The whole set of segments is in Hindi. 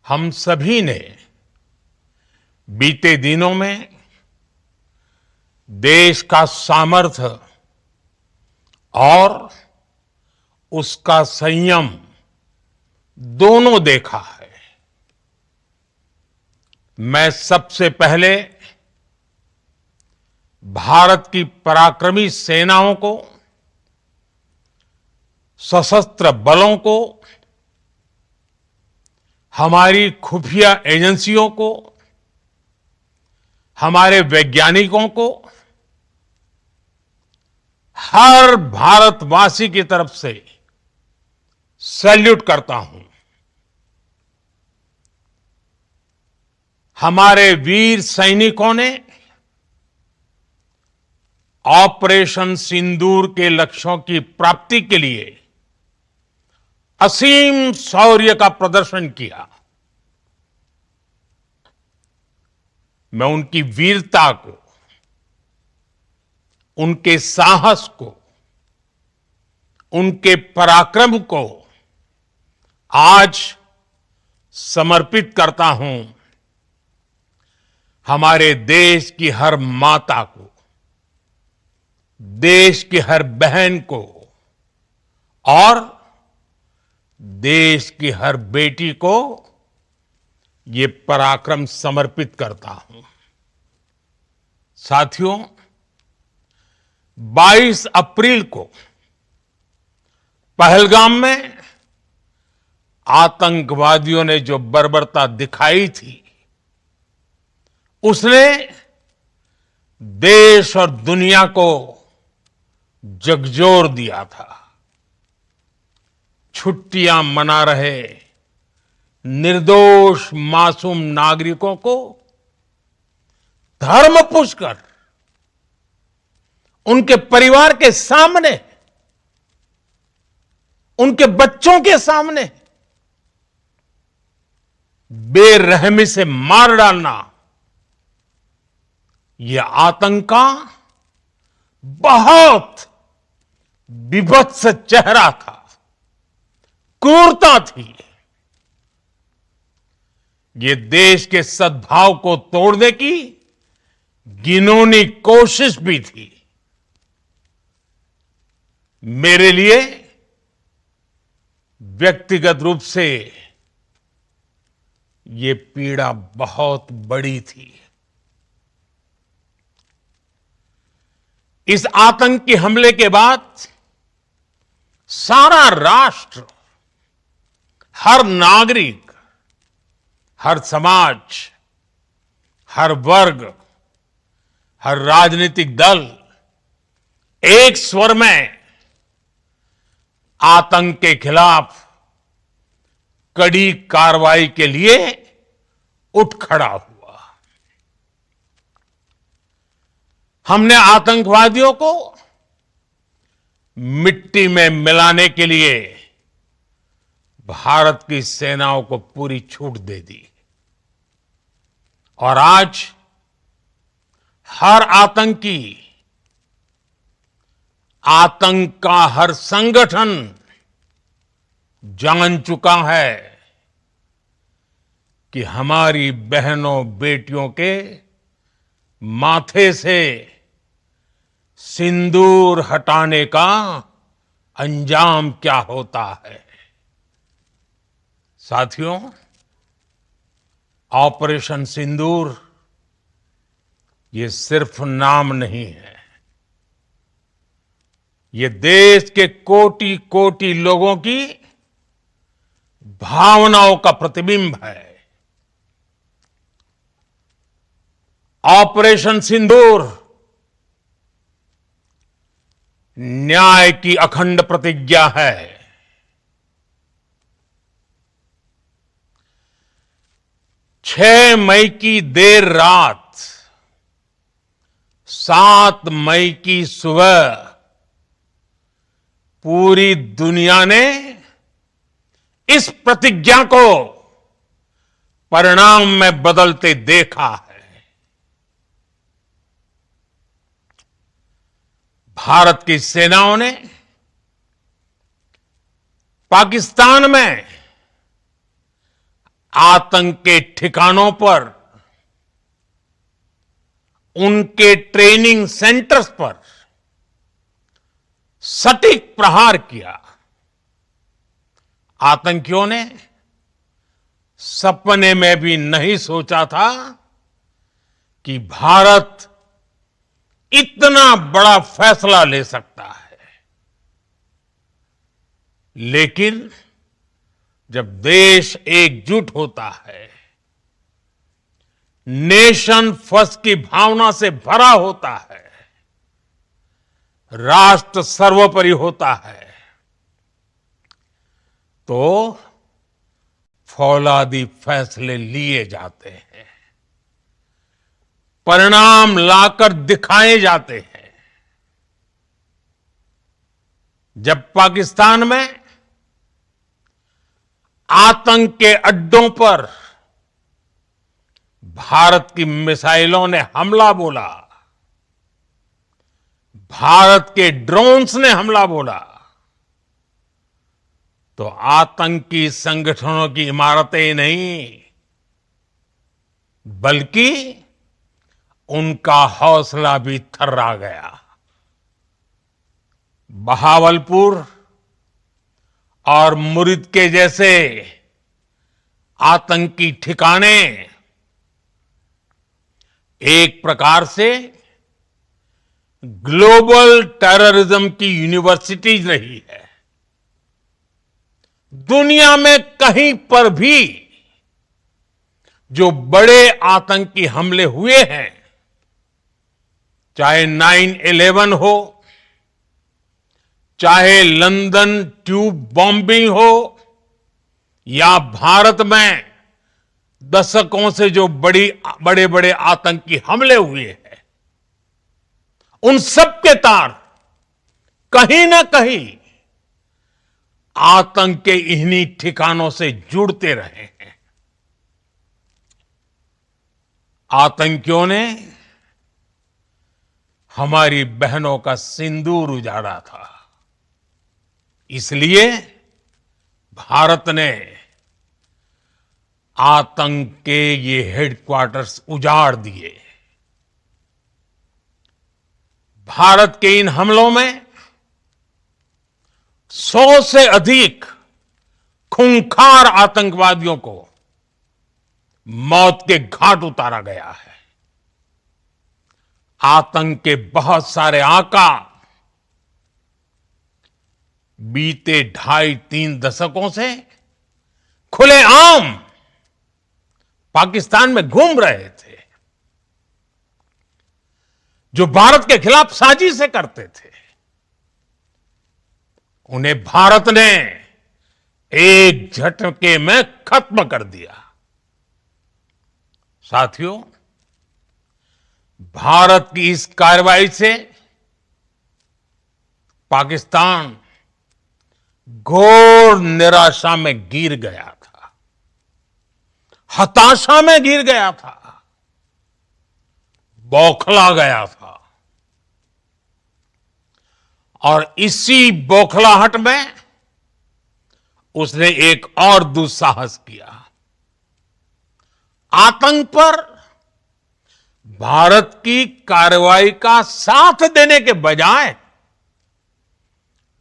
हम सभी ने बीते दिनों में देश का सामर्थ्य और उसका संयम दोनों देखा है। मैं सबसे पहले भारत की पराक्रमी सेनाओं को, सशस्त्र बलों को, हमारी खुफिया एजेंसियों को, हमारे वैज्ञानिकों को, हर भारतवासी की तरफ से सैल्यूट करता हूं। हमारे वीर सैनिकों ने ऑपरेशन सिंदूर के लक्ष्यों की प्राप्ति के लिए असीम शौर्य का प्रदर्शन किया। मैं उनकी वीरता को, उनके साहस को, उनके पराक्रम को आज समर्पित करता हूं। हमारे देश की हर माता को, देश की हर बहन को और देश की हर बेटी को ये पराक्रम समर्पित करता हूं। साथियों, 22 अप्रैल को पहलगाम में आतंकवादियों ने जो बर्बरता दिखाई थी, उसने देश और दुनिया को झकझोर दिया था। छुट्टियां मना रहे निर्दोष मासूम नागरिकों को धर्म पूछकर उनके परिवार के सामने, उनके बच्चों के सामने बेरहमी से मार डालना, यह आतंक का बहुत विभत्स चेहरा था, क्रूरता थी। ये देश के सद्भाव को तोड़ने की घिनौनी कोशिश भी थी। मेरे लिए व्यक्तिगत रूप से ये पीड़ा बहुत बड़ी थी। इस आतंकी हमले के बाद सारा राष्ट्र, हर नागरिक, हर समाज, हर वर्ग, हर राजनीतिक दल एक स्वर में आतंक के खिलाफ कड़ी कार्रवाई के लिए उठ खड़ा हुआ। हमने आतंकवादियों को मिट्टी में मिलाने के लिए भारत की सेनाओं को पूरी छूट दे दी और आज हर आतंकी, आतंक का हर संगठन जान चुका है कि हमारी बहनों बेटियों के माथे से सिंदूर हटाने का अंजाम क्या होता है। साथियों, ऑपरेशन सिंदूर ये सिर्फ नाम नहीं है, ये देश के कोटि कोटि लोगों की भावनाओं का प्रतिबिंब है। ऑपरेशन सिंदूर न्याय की अखंड प्रतिज्ञा है। 6 मई की देर रात, 7 मई की सुबह पूरी दुनिया ने इस प्रतिज्ञा को परिणाम में बदलते देखा है। भारत की सेनाओं ने पाकिस्तान में आतंक के ठिकानों पर, उनके ट्रेनिंग सेंटर्स पर सटीक प्रहार किया। आतंकियों ने सपने में भी नहीं सोचा था कि भारत इतना बड़ा फैसला ले सकता है। लेकिन जब देश एकजुट होता है, नेशन फर्स्ट की भावना से भरा होता है, राष्ट्र सर्वोपरि होता है, तो फौलादी फैसले लिए जाते हैं, परिणाम लाकर दिखाए जाते हैं। जब पाकिस्तान में आतंक के अड्डों पर भारत की मिसाइलों ने हमला बोला, भारत के ड्रोन्स ने हमला बोला, तो आतंकी संगठनों की इमारतें नहीं, बल्कि उनका हौसला भी थर्रा गया। बहावलपुर और मुरिद के जैसे आतंकी ठिकाने एक प्रकार से ग्लोबल टेररिज्म की यूनिवर्सिटीज रही है। दुनिया में कहीं पर भी जो बड़े आतंकी हमले हुए हैं, चाहे 9/11 हो, चाहे लंदन ट्यूब बॉम्बिंग हो, या भारत में दशकों से जो बड़े बड़े आतंकी हमले हुए हैं, उन सब के तार कहीं ना कहीं आतंक के इन्हीं ठिकानों से जुड़ते रहे हैं। आतंकियों ने हमारी बहनों का सिंदूर उजाड़ा था, इसलिए भारत ने आतंक के ये हेडक्वार्टर्स उजाड़ दिए। भारत के इन हमलों में 100 से अधिक खूंखार आतंकवादियों को मौत के घाट उतारा गया है। आतंक के बहुत सारे आका बीते 2.5-3 दशकों से खुलेआम पाकिस्तान में घूम रहे थे, जो भारत के खिलाफ साजिशें करते थे। उन्हें भारत ने एक झटके में खत्म कर दिया। साथियों, भारत की इस कार्रवाई से पाकिस्तान घोर निराशा में गिर गया था, हताशा में गिर गया था, बौखला गया था। और इसी बौखलाहट में उसने एक और दुस्साहस किया। आतंक पर भारत की कार्रवाई का साथ देने के बजाय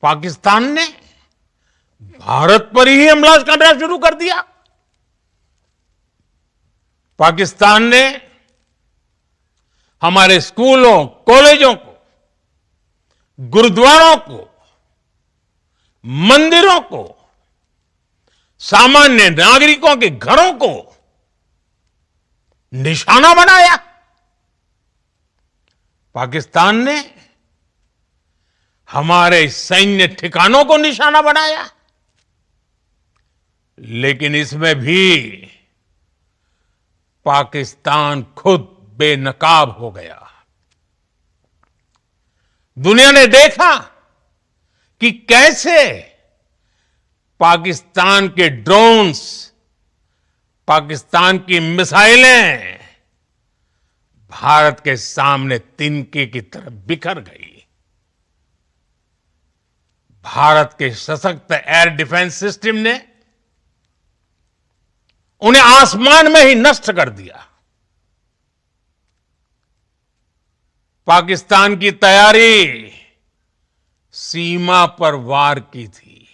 पाकिस्तान ने भारत पर ही हमला करना शुरू कर दिया। पाकिस्तान ने हमारे स्कूलों, कॉलेजों को, गुरुद्वारों को, मंदिरों को, सामान्य नागरिकों के घरों को निशाना बनाया। पाकिस्तान ने हमारे सैन्य ठिकानों को निशाना बनाया। लेकिन इसमें भी पाकिस्तान खुद बेनकाब हो गया। दुनिया ने देखा कि कैसे पाकिस्तान के ड्रोन्स, पाकिस्तान की मिसाइलें भारत के सामने तिनके की तरह बिखर गई। भारत के सशक्त एयर डिफेंस सिस्टम ने उन्हें आसमान में ही नष्ट कर दिया। पाकिस्तान की तैयारी सीमा पर वार की थी,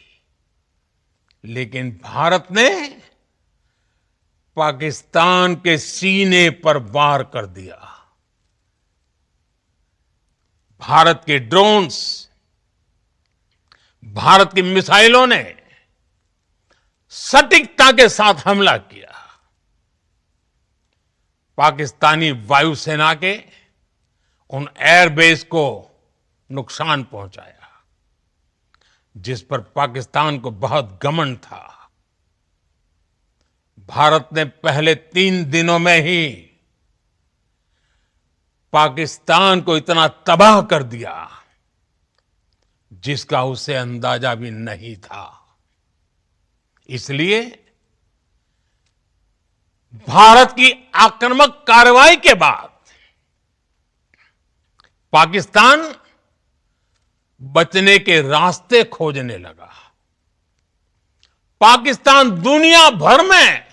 लेकिन भारत ने पाकिस्तान के सीने पर वार कर दिया। भारत के ड्रोन्स, भारत की मिसाइलों ने सटीकता के साथ हमला किया। पाकिस्तानी वायुसेना के उन एयरबेस को नुकसान पहुंचाया, जिस पर पाकिस्तान को बहुत घमंड था। भारत ने पहले 3 दिनों में ही पाकिस्तान को इतना तबाह कर दिया जिसका उसे अंदाजा भी नहीं था। इसलिए भारत की आक्रामक कार्रवाई के बाद पाकिस्तान बचने के रास्ते खोजने लगा। पाकिस्तान दुनिया भर में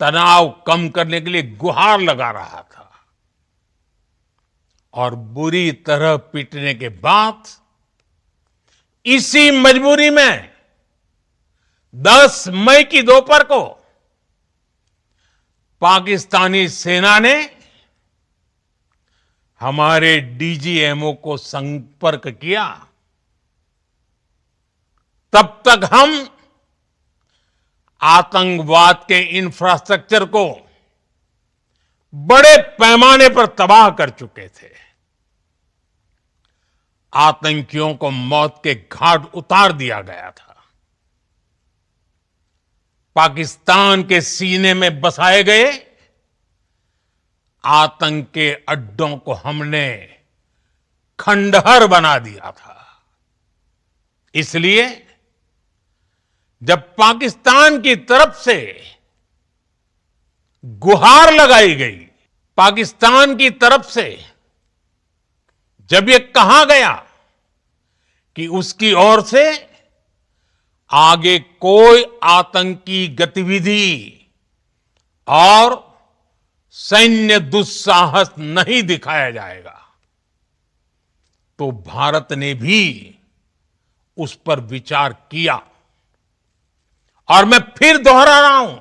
तनाव कम करने के लिए गुहार लगा रहा था, और बुरी तरह पीटने के बाद इसी मजबूरी में 10 मई की दोपहर को पाकिस्तानी सेना ने हमारे डीजीएमओ को संपर्क किया। तब तक हम आतंकवाद के इंफ्रास्ट्रक्चर को बड़े पैमाने पर तबाह कर चुके थे। आतंकियों को मौत के घाट उतार दिया गया था। पाकिस्तान के सीने में बसाए गए आतंक के अड्डों को हमने खंडहर बना दिया था। इसलिए जब पाकिस्तान की तरफ से गुहार लगाई गई, पाकिस्तान की तरफ से जब ये कहा गया कि उसकी ओर से आगे कोई आतंकी गतिविधि और सैन्य दुस्साहस नहीं दिखाया जाएगा, तो भारत ने भी उस पर विचार किया। और मैं फिर दोहरा रहा हूं,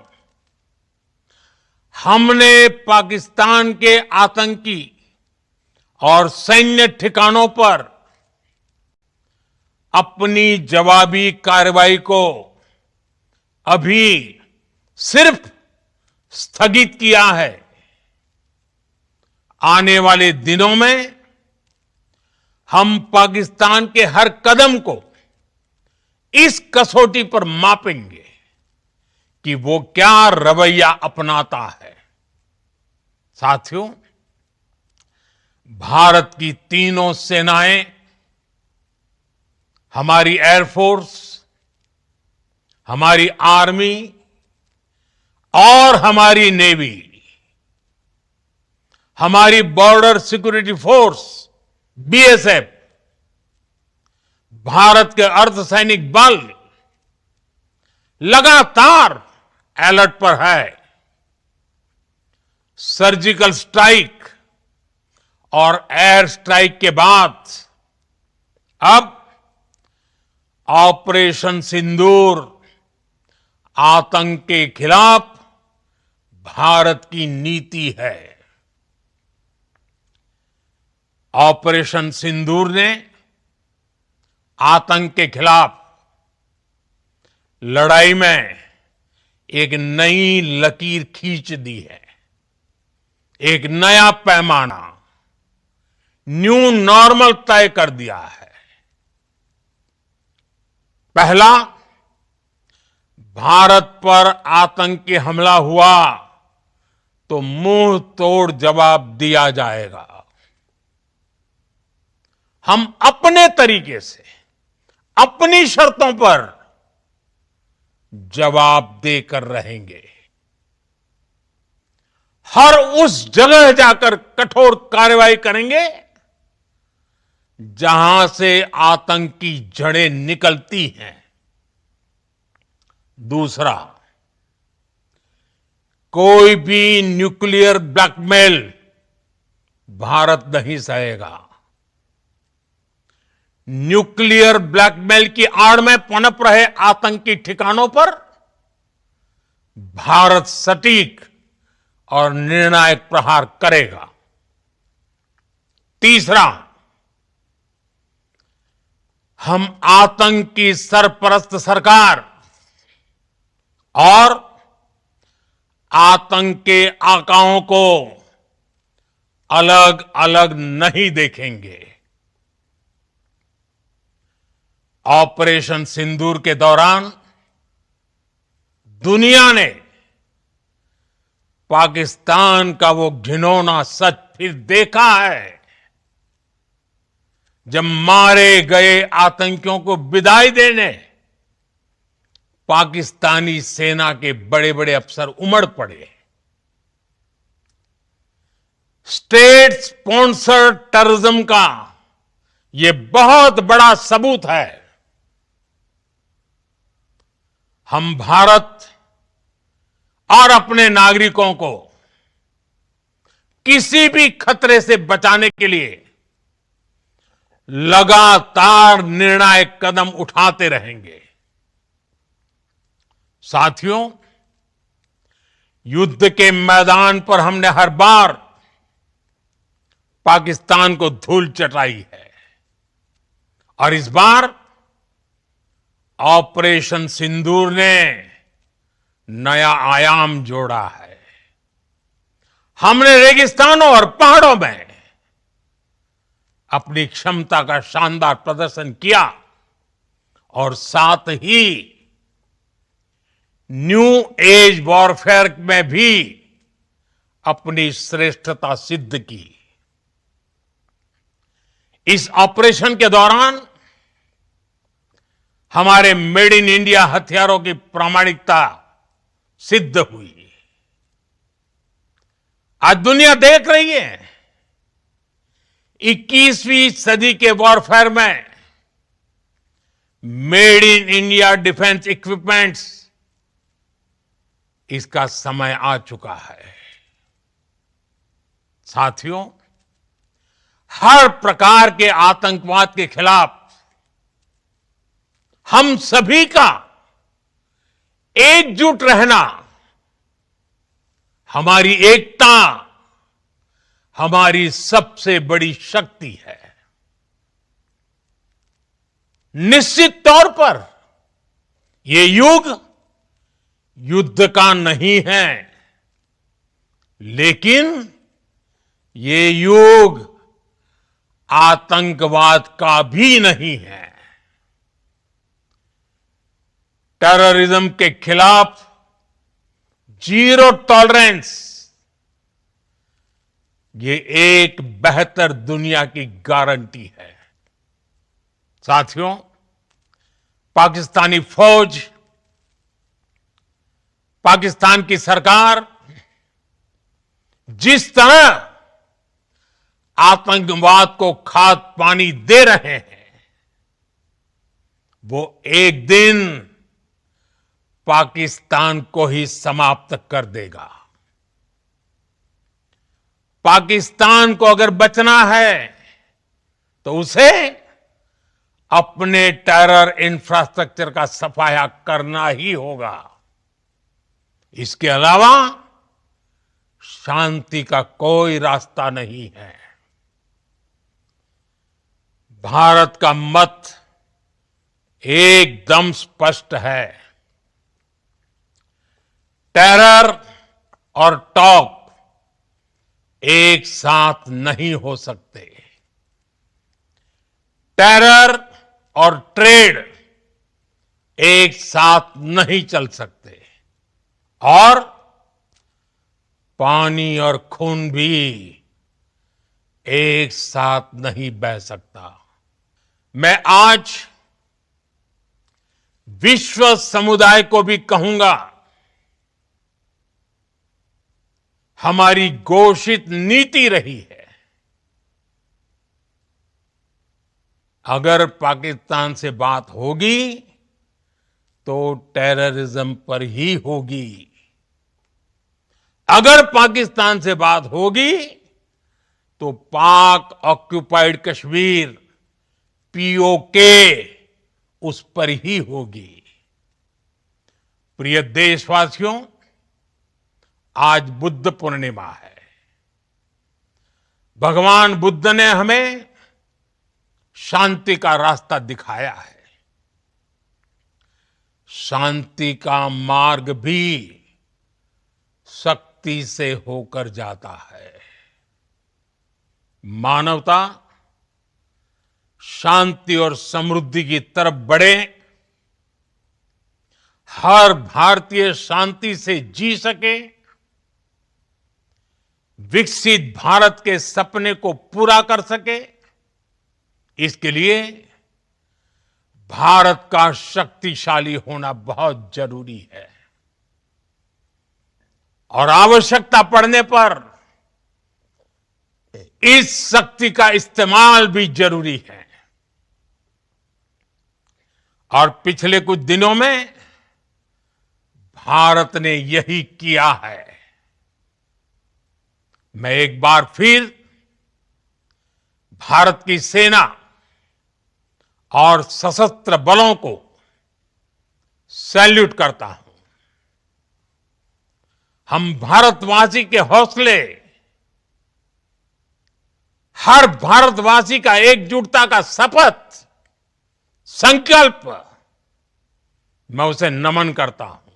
हमने पाकिस्तान के आतंकी और सैन्य ठिकानों पर अपनी जवाबी कार्रवाई को अभी सिर्फ स्थगित किया है। आने वाले दिनों में हम पाकिस्तान के हर कदम को इस कसौटी पर मापेंगे कि वो क्या रवैया अपनाता है। साथियों, भारत की तीनों सेनाएं, हमारी एयरफोर्स, हमारी आर्मी और हमारी नेवी, हमारी border security force BSF, Bharat के अर्धसैनिक बल लगातार अलर्ट पर है। सर्जिकल स्ट्राइक और एयर स्ट्राइक के बाद अब ऑपरेशन सिंदूर आतंक के खिलाफ भारत की नीति है। ऑपरेशन सिंदूर ने आतंक के खिलाफ लड़ाई में एक नई लकीर खींच दी है, एक नया पैमाना, न्यू नॉर्मल तय कर दिया है। पहला, भारत पर आतंकी हमला हुआ तो मुंह तोड़ जवाब दिया जाएगा। हम अपने तरीके से, अपनी शर्तों पर जवाब देकर रहेंगे। हर उस जगह जाकर कठोर कार्रवाई करेंगे जहां से आतंक की जड़ें निकलती हैं। दूसरा, कोई भी न्यूक्लियर ब्लैकमेल भारत नहीं सहेगा। न्यूक्लियर ब्लैकमेल की आड़ में पनप रहे आतंकी ठिकानों पर भारत सटीक और निर्णायक प्रहार करेगा। तीसरा, हम आतंक की सरपरस्त सरकार और आतंक के आकाओं को अलग अलग नहीं देखेंगे। ऑपरेशन सिंदूर के दौरान दुनिया ने पाकिस्तान का वो घिनौना सच फिर देखा है, जब मारे गए आतंकियों को विदाई देने पाकिस्तानी सेना के बड़े बड़े अफसर उमड़ पड़े। स्टेट स्पॉन्सर्ड टेररिज्म का यह बहुत बड़ा सबूत है। हम भारत और अपने नागरिकों को किसी भी खतरे से बचाने के लिए लगातार निर्णायक कदम उठाते रहेंगे। साथियों, युद्ध के मैदान पर हमने हर बार पाकिस्तान को धूल चटाई है और इस बार ऑपरेशन सिंदूर ने नया आयाम जोड़ा है। हमने रेगिस्तानों और पहाड़ों में अपनी क्षमता का शानदार प्रदर्शन किया और साथ ही न्यू एज वॉरफेयर में भी अपनी श्रेष्ठता सिद्ध की। इस ऑपरेशन के दौरान हमारे मेड इन इंडिया हथियारों की प्रामाणिकता सिद्ध हुई। आज दुनिया देख रही है 21वीं सदी के वॉरफेयर में made in India defence equipments, इसका समय आ चुका है। साथियों, हर प्रकार के आतंकवाद के खिलाफ हम सभी का एकजुट रहना, हमारी एकता हमारी सबसे बड़ी शक्ति है। निश्चित तौर पर यह युग युद्ध का नहीं है, लेकिन ये युग आतंकवाद का भी नहीं है। टेररिज्म के खिलाफ जीरो टॉलरेंस, ये एक बेहतर दुनिया की गारंटी है। साथियों, पाकिस्तानी फौज, पाकिस्तान की सरकार जिस तरह आतंकवाद को खाद पानी दे रहे हैं, वो एक दिन पाकिस्तान को ही समाप्त कर देगा। पाकिस्तान को अगर बचना है तो उसे अपने टेरर इंफ्रास्ट्रक्चर का सफाया करना ही होगा। इसके अलावा शांति का कोई रास्ता नहीं है। भारत का मत एकदम स्पष्ट है। टेरर और टॉक एक साथ नहीं हो सकते। टेरर और ट्रेड एक साथ नहीं चल सकते और पानी और खून भी एक साथ नहीं बह सकता। मैं आज विश्व समुदाय को भी कहूंगा, हमारी घोषित नीति रही है, अगर पाकिस्तान से बात होगी तो टेररिज्म पर ही होगी। अगर पाकिस्तान से बात होगी तो पाक ऑक्यूपाइड कश्मीर पीओके उस पर ही होगी। प्रिय देशवासियों, आज बुद्ध पूर्णिमा है। भगवान बुद्ध ने हमें शांति का रास्ता दिखाया है। शांति का मार्ग भी शक्ति से होकर जाता है। मानवता शांति और समृद्धि की तरफ बढ़े, हर भारतीय शांति से जी सके, विकसित भारत के सपने को पूरा कर सके, इसके लिए भारत का शक्तिशाली होना बहुत जरूरी है। और आवश्यकता पड़ने पर इस शक्ति का इस्तेमाल भी जरूरी है। और पिछले कुछ दिनों में भारत ने यही किया है। मैं एक बार फिर भारत की सेना और सशस्त्र बलों को सैल्यूट करता हूं। हम भारतवासी के हौसले, हर भारतवासी का एकजुटता का शपथ, संकल्प, मैं उसे नमन करता हूं।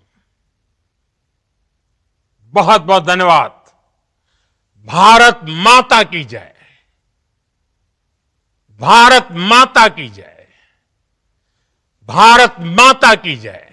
बहुत बहुत धन्यवाद। भारत माता की जय। भारत माता की जय। भारत माता की जय।